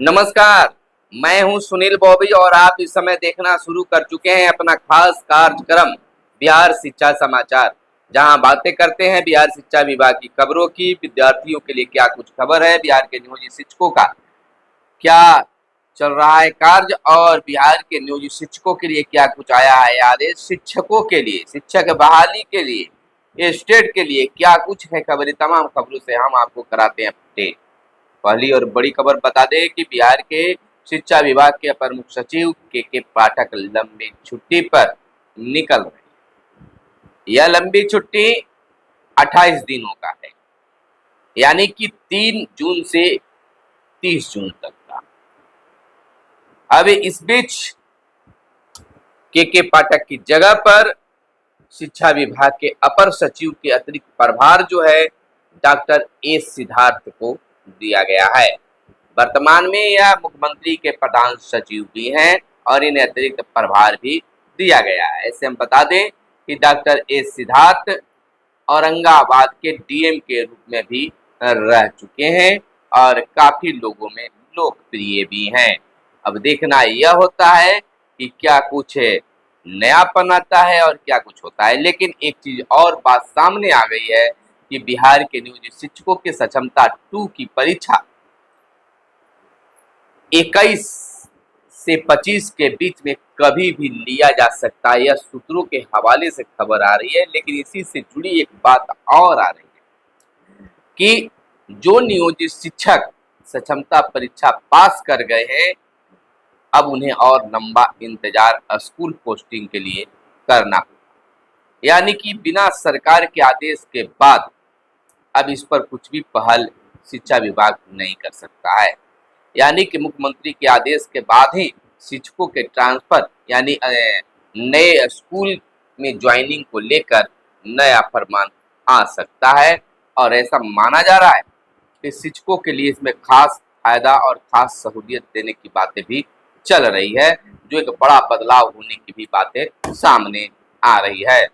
नमस्कार, मैं हूं सुनील बॉबी और आप इस समय देखना शुरू कर चुके हैं अपना खास कार्यक्रम बिहार शिक्षा समाचार, जहां बातें करते हैं बिहार शिक्षा विभाग की खबरों की। विद्यार्थियों के लिए क्या कुछ खबर है, बिहार के नियोजित शिक्षकों का क्या चल रहा है कार्य और बिहार के नियोजित शिक्षकों के लिए क्या कुछ आया है आदेश, शिक्षकों के लिए, शिक्षक बहाली के लिए, स्टेट के लिए क्या कुछ है खबरें। तमाम खबरों से हम आपको कराते हैं अपडेट। पहली और बड़ी खबर बता दें कि बिहार के शिक्षा विभाग के अपर मुख्य सचिव के पाठक लंबी छुट्टी पर निकल रहे हैं। यह लंबी छुट्टी 28 दिनों का है, यानी कि 3 जून से 30 जून तक का। अब इस बीच के पाठक की जगह पर शिक्षा विभाग के अपर सचिव के अतिरिक्त प्रभार जो है डॉक्टर ए सिद्धार्थ को दिया गया है। वर्तमान में यह मुख्यमंत्री के प्रधान सचिव भी हैं और इन्हें अतिरिक्त प्रभार भी दिया गया है। ऐसे हम बता दें कि डॉक्टर ए सिद्धार्थ औरंगाबाद के डीएम के रूप में भी रह चुके हैं और काफी लोगों में लोकप्रिय भी हैं। अब देखना यह होता है कि क्या कुछ नयापन आता है और क्या कुछ होता है। लेकिन एक चीज और बात सामने आ गई है कि बिहार के नियोजित शिक्षकों की सक्षमता 2 की परीक्षा 21 से 25 के बीच में कभी भी लिया जा सकता है। यह सूत्रों के हवाले से खबर आ रही है। लेकिन इसी से जुड़ी एक बात और आ रही है कि जो नियोजित शिक्षक सक्षमता परीक्षा पास कर गए हैं, अब उन्हें और लंबा इंतजार स्कूल पोस्टिंग के लिए करना पड़ा, यानी कि बिना सरकार के आदेश के बाद अब इस पर कुछ भी पहल शिक्षा विभाग नहीं कर सकता है। यानी कि मुख्यमंत्री के आदेश के बाद ही शिक्षकों के ट्रांसफर यानी नए स्कूल में ज्वाइनिंग को लेकर नया फरमान आ सकता है। और ऐसा माना जा रहा है कि शिक्षकों के लिए इसमें खास फायदा और खास सहूलियत देने की बातें भी चल रही है, जो एक बड़ा बदलाव होने की भी बातें सामने आ रही है।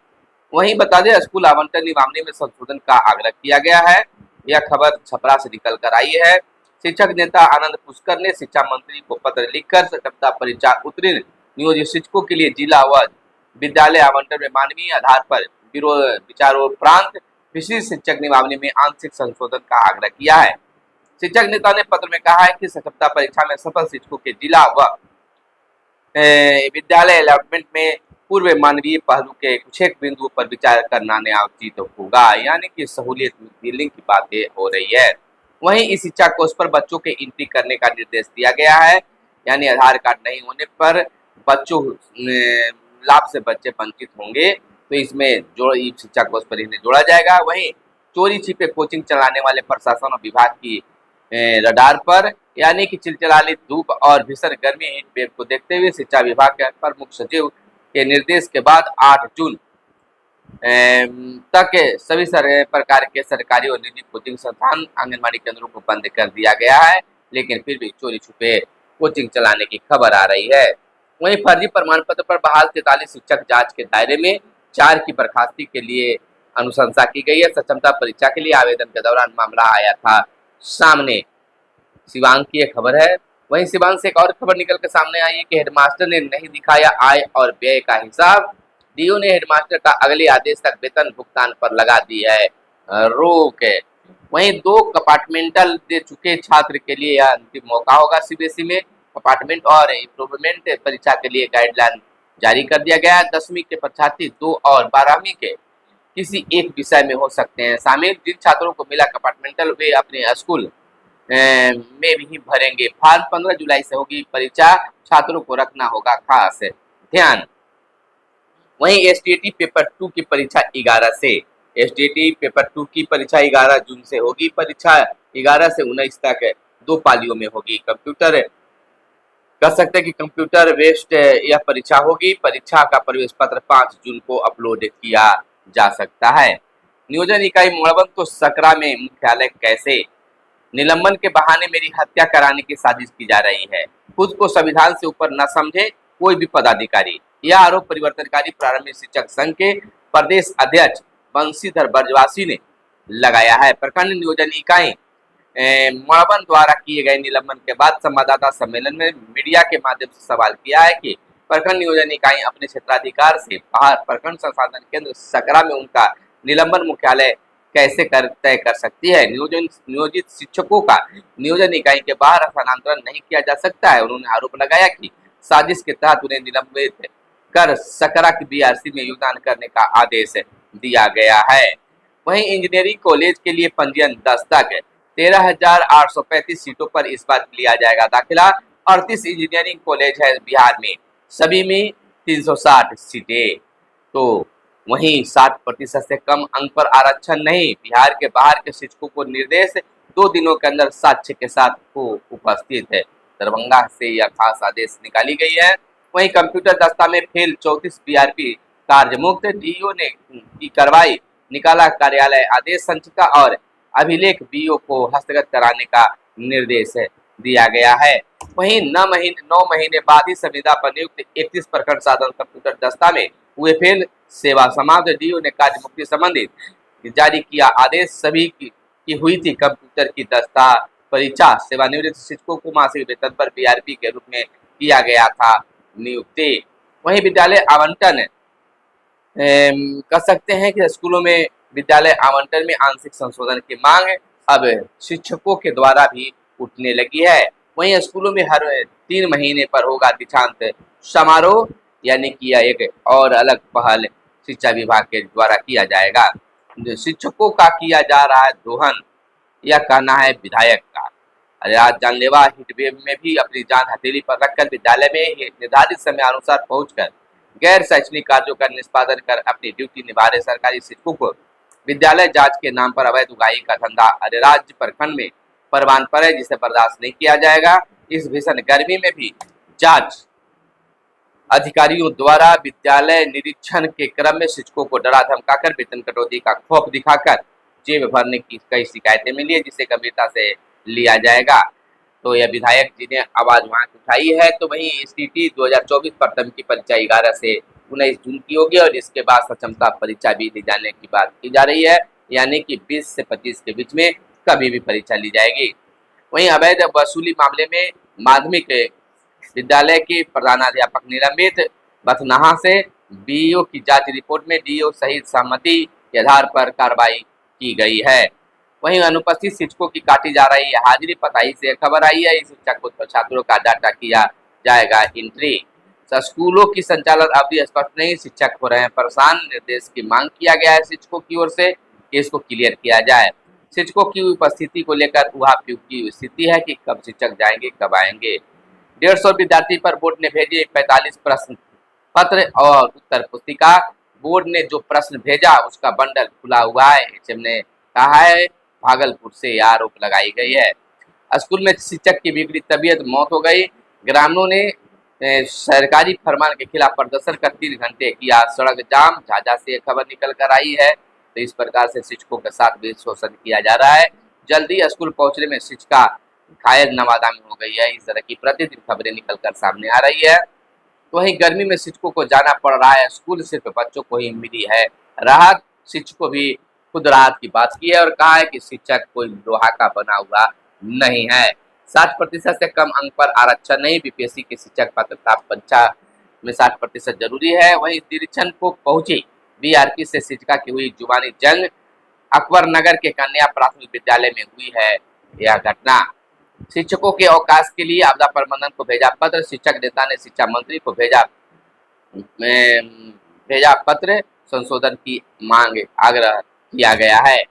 वहीं बता दें, स्कूल आवंटन मामले में संशोधन का आग्रह किया गया है। यह खबर छपरा से निकल कर आई है। शिक्षक नेता आनंद पुष्कर ने शिक्षा मंत्री को पत्र लिखकर सक्षमता परीक्षा उत्तीर्ण नियोजित शिक्षकों के लिए जिला व विद्यालय आवंटन में मानवीय आधार पर विचारोपरांत विशिष्ट शिक्षक नियमावली में आंशिक संशोधन का आग्रह किया है। शिक्षक नेता ने पत्र में कहा है कि सक्षमता परीक्षा में सफल शिक्षकों के जिला व विद्यालय अलॉटमेंट में पूर्व मानवीय पहलू के कुछ एक बिंदुओं पर विचार करना उचित होगा, यानी कि सहूलियत मिलने की बातें हो रही है। वहीं इस शिक्षा कोर्स पर बच्चों के एंट्री करने का निर्देश दिया गया है, यानी आधार कार्ड नहीं होने पर बच्चों लाभ से बच्चे वंचित होंगे, तो इसमें जो शिक्षा कोर्स पर इन्हें जोड़ा जाएगा। वहीं चोरी छिपे कोचिंग चलाने वाले प्रशासन और विभाग की रडार पर, यानी कि चिलचिलाती धूप और भीषण गर्मी हीट वेव को देखते हुए शिक्षा विभाग के अपर मुख्य सचिव के निर्देश के बाद 8 जून तक सभी प्रकार के सरकारी और निजी कोचिंग संस्थान आंगनबाड़ी केंद्रों को बंद कर दिया गया है। लेकिन फिर भी चोरी छुपे कोचिंग चलाने की खबर आ रही है। वहीं फर्जी प्रमाण पत्र पर बहाल 43 शिक्षक जांच के दायरे में 4 की बर्खास्ती के लिए अनुशंसा की गई है। सक्षमता परीक्षा के लिए आवेदन के दौरान मामला आया था सामने। सिवान की एक खबर है। वहीं सिवान से एक और खबर निकल के सामने आई है कि हेडमास्टर ने नहीं दिखाया आय और व्यय का हिसाब। डीओ ने हेडमास्टर का अगले आदेश तक वेतन भुगतान पर लगा दी है रोक। वहीं 2 कंपार्टमेंटल दे चुके छात्र के लिए यह अंतिम मौका होगा। सीबीएसई में कंपार्टमेंट और इम्प्रूवमेंट परीक्षा के लिए गाइडलाइन जारी कर दिया गया है। 10वीं के परीक्षार्थी 2 और 12वीं के किसी एक विषय में हो सकते हैं शामिल। जिन छात्रों को मिला कंपार्टमेंटल, वे अपने स्कूल में भी भरेंगे फॉर्म। 15 जुलाई से होगी परीक्षा, छात्रों को रखना होगा खास ध्यान। वहीं एसटीटी पेपर 2 की परीक्षा 11 से, एसटीटी पेपर 2 की परीक्षा 11 जून से होगी। परीक्षा 11 से 19 तक 2 पालियों में होगी। कंप्यूटर कह सकते हैं कि कंप्यूटर बेस्ड यह परीक्षा होगी। परीक्षा का प्रवेश पत्र 5 जून को अपलोड किया जा सकता है। नियोजन इकाई मोड़बंद को सकरा में मुख्यालय कैसे, निलंबन के बहाने मेरी हत्या कराने की साजिश की जा रही है। खुद को संविधान से ऊपर न समझे कोई भी पदाधिकारी, यह आरोप परिवर्तनकारी प्रारंभिक शिक्षक संघ के प्रदेश अध्यक्ष बंशीधर बरजवासी ने लगाया है। प्रखंड नियोजन इकाई मणवन द्वारा किए गए निलंबन के बाद संवाददाता सम्मेलन में मीडिया के माध्यम से सवाल किया है कि प्रखंड नियोजन इकाई अपने क्षेत्राधिकार से बाहर प्रखंड संसाधन केंद्र सकरा में उनका निलंबन मुख्यालय कैसे तय कर सकती है। नियोजित शिक्षकों का नियोजन इकाई के बाहर स्थानांतरण नहीं किया जा सकता है। उन्होंने आरोप लगाया कि साजिश के तहत उन्हें निलंबित कर सकरा की बीआरसी में योगदान करने का आदेश दिया गया है। वहीं इंजीनियरिंग कॉलेज के लिए पंजीयन 10 तक 13,835 सीटों पर इस बार लिया जाएगा दाखिला। 38 इंजीनियरिंग कॉलेज है बिहार में, सभी में 360 सीटें। तो वहीं 60% से कम अंक पर आरक्षण नहीं। बिहार के बाहर के शिक्षकों को निर्देश 2 दिनों के अंदर साक्ष्य के साथ को उपस्थित है। दरभंगा से यह खास आदेश निकाली गई है। वहीं कंप्यूटर दस्ता में फेल 34 बीआरपी कार्यमुक्त। डीईओ ने की कार्रवाई, निकाला कार्यालय आदेश संचिका और अभिलेख बीओ को हस्तगत कराने का निर्देश दिया गया है। वहीं 9 महीने बाद ही संविदा पर नियुक्त 31 प्रखंड साधन कंप्यूटर दस्ता में हुए फेल, सेवा समाप्त। डीओ ने कार्य मुक्ति संबंधित जारी किया आदेश। सभी की हुई थी कंप्यूटर की दस्ता परीक्षा। सेवानिवृत्त शिक्षकों को मासिक वेतन पर बीआरपी के रूप में किया गया था नियुक्ति। वहीं विद्यालय आवंटन कर सकते हैं कि स्कूलों में विद्यालय आवंटन में आंशिक संशोधन की मांग अब शिक्षकों के द्वारा भी उठने लगी है। वहीं स्कूलों में हर 3 महीने पर होगा दीक्षांत समारोह, यानी कि यह एक और अलग पहल शिक्षा विभाग के द्वारा किया जाएगा। शिक्षकों का किया जा रहा है दोहन, यह कहना है विधायक का। अरे आज जानलेवा हिटवेव में भी अपनी जान हथेली पर रखकर विद्यालय में निर्धारित समय अनुसार पहुंचकर गैर शैक्षणिक कार्यों का निष्पादन कर अपनी ड्यूटी निभा रहे सरकारी शिक्षकों को विद्यालय जांच के नाम पर अवैध उगाही का धंधा अरे राज्य प्रखंड में परवान पर है, जिसे बर्दाश्त नहीं किया जाएगा। इस भीषण गर्मी में भी जांच अधिकारियों द्वारा विद्यालय निरीक्षण के क्रम में शिक्षकों को डरा धमकाकर वेतन कटौती का खौफ दिखाकर जेब भरने की कई शिकायतें मिली है, जिसे गंभीरता से लिया जाएगा। तो यह विधायक जी ने आवाज वहां उठाई है। तो वहीं एसटीटी 2024 प्रथम की परीक्षा 11 से 19 जून की होगी और इसके बाद सक्षमता परीक्षा भी ली जाने की बात की जा रही है, यानी कि 20 से 25 के बीच में कभी भी परीक्षा ली जाएगी। वहीं अवैध वसूली मामले में माध्यमिक विद्यालय के प्रधानाध्यापक निलंबित। बथनाहा से बीईओ की जांच रिपोर्ट में डीईओ सहित सहमति के आधार पर कार्रवाई की गई है। वहीं अनुपस्थित शिक्षकों की काटी जा रही है हाजिरी। पताई से खबर आई है, इस शिक्षक को छात्रों का डाटा किया जाएगा एंट्री। स्कूलों की संचालन अवधि स्पष्ट नहीं, शिक्षक हो रहे हैं परेशान। निर्देश की मांग किया गया है शिक्षकों की ओर से, इसको क्लियर किया जाए। शिक्षकों की उपस्थिति को लेकर उहापोह की स्थिति है कि कब शिक्षक जाएंगे, कब आएंगे। 150 विद्यार्थी पर बोर्ड ने भेजे 45 प्रश्न पत्र और उत्तर पुस्तिका। बोर्ड ने जो प्रश्न भेजा उसका बंडल खुला हुआ है। एचएम ने कहा है भागलपुर से आरोप लगाई गई है। स्कूल में शिक्षक की बिगड़ी तबीयत, मौत हो गई। ग्रामीणों ने सरकारी फरमान के खिलाफ प्रदर्शन कर 3 घंटे किया सड़क जाम। झाझा से खबर निकल कर आई है। तो इस प्रकार से शिक्षकों के साथ भी शोषण किया जा रहा है। जल्दी स्कूल पहुंचने में शिक्षिका घायल नवादा में हो गई है। इस तरह की प्रतिदिन खबरें निकल कर सामने आ रही है। तो वहीं गर्मी में शिक्षकों को जाना पड़ रहा है स्कूल, सिर्फ बच्चों को ही मिली है राहत। शिक्षकों भी खुद राहत की बात की है और कहा है कि शिक्षक कोई लोहा का बना हुआ नहीं है। 60% से कम अंक पर आरक्षण नहीं। बीपीएससी की शिक्षक पात्रता परीक्षा में 60% जरूरी है। वहीं निरीक्षण को पहुंची बीआरपी से शिक्षिका की हुई जुबानी जंग। अकबर नगर के कन्या प्राथमिक विद्यालय में हुई है यह घटना। शिक्षकों के अवकाश के लिए आपदा प्रबंधन को भेजा पत्र। शिक्षक नेता ने शिक्षा मंत्री को भेजा पत्र। संशोधन की मांग आग्रह किया गया है।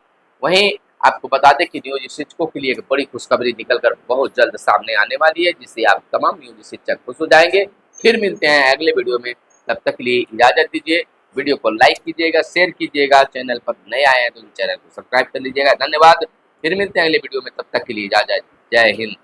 वहीं आपको बता दें कि नियोजित शिक्षकों के लिए एक बड़ी खुशखबरी निकलकर बहुत जल्द सामने आने वाली है, जिससे आप तमाम नियोजित शिक्षक खुश हो जाएंगे। फिर मिलते हैं अगले वीडियो में, तब तक के लिए इजाजत दीजिए। वीडियो को लाइक कीजिएगा, शेयर कीजिएगा। चैनल पर नए आए हैं तो चैनल को सब्सक्राइब कर लीजिएगा। धन्यवाद। फिर मिलते हैं अगले वीडियो में, तब तक के लिए इजाजत। जय हिंद।